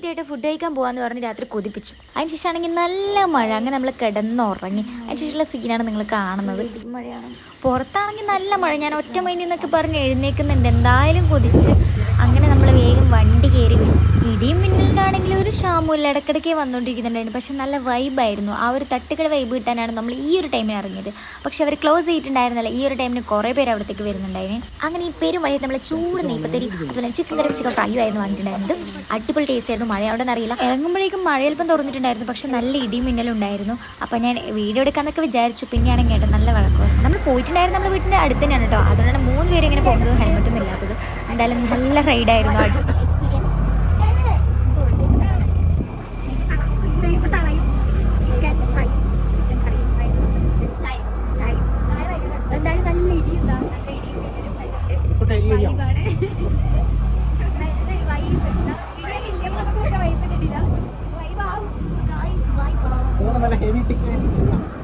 അനിയത്തിയായിട്ട് food കഴിക്കാൻ പോകാമെന്ന് പറഞ്ഞ് രാത്രി കൊതിപ്പിച്ചു. അതിനുശേഷമാണെങ്കിൽ നല്ല മഴ. അങ്ങനെ നമ്മൾ കിടന്നുറങ്ങി. അതിനുശേഷമുള്ള സീനാണ് നിങ്ങൾ കാണുന്നത്. മഴയാണ്, പുറത്താണെങ്കിൽ നല്ല മഴ. ഞാൻ ഒറ്റ മൈൻഡിൽ നിന്നൊക്കെ പറഞ്ഞ് എഴുന്നേൽക്കുന്നുണ്ട്, എന്തായാലും കൊതിച്ച്. അങ്ങനെ നമ്മൾ വേഗം വണ്ടി കയറി. ഇടിയും മിന്നലിനാണെങ്കിൽ ഒരു ക്ഷാമമില്ല, ഇടയ്ക്കിടയ്ക്ക് വന്നുകൊണ്ടിരിക്കുന്നുണ്ടായിരുന്നു. പക്ഷെ നല്ല വൈബായിരുന്നു. ആ ഒരു തട്ടുകട വൈബ് കിട്ടാനാണ് നമ്മൾ ഈ ഒരു ടൈമിന് ഇറങ്ങിയത്. പക്ഷെ അവർ ക്ലോസ് ചെയ്തിട്ടുണ്ടായിരുന്നില്ല. ഈ ഒരു ടൈമിന് കുറേ പേര് അവിടത്തേക്ക് വരുന്നുണ്ടായിരുന്നു. അങ്ങനെ ഈ പെരുമഴയത്ത് നമ്മൾ ചൂട് നെയ്പ്പത്തരി അതുപോലെ ചിക്കൻ കറി ചിക്കൻ ഫ്രൈയുമായിരുന്നു വാങ്ങിയിട്ടുണ്ടായിരുന്നത്. അടിപൊളി ടേസ്റ്റ് ആയിരുന്നു. മഴ അവിടെ അറിയില്ല. ഇറങ്ങുമ്പോഴേക്കും മഴയൽപ്പം തുറന്നിട്ടുണ്ടായിരുന്നു. പക്ഷെ നല്ല ഇടിയും മിന്നലും ഉണ്ടായിരുന്നു. അപ്പോൾ ഞാൻ വീഡിയോ എടുക്കാമെന്നൊക്കെ വിചാരിച്ചു. പിന്നെയാണെങ്കിൽ കേട്ടോ നല്ല വഴക്കമാണ്. നമ്മൾ പോയിട്ടുണ്ടായിരുന്നു നമ്മുടെ വീട്ടിൻ്റെ അടുത്ത് തന്നെയാണ് കേട്ടോ. അതുകൊണ്ടാണ് 3 പേര് ഇങ്ങനെ പോകുന്നത് ഹെൽമെറ്റൊന്നും ഇല്ലാത്തത്. എന്തായാലും നല്ല റൈഡായിരുന്നു. Heavy ticket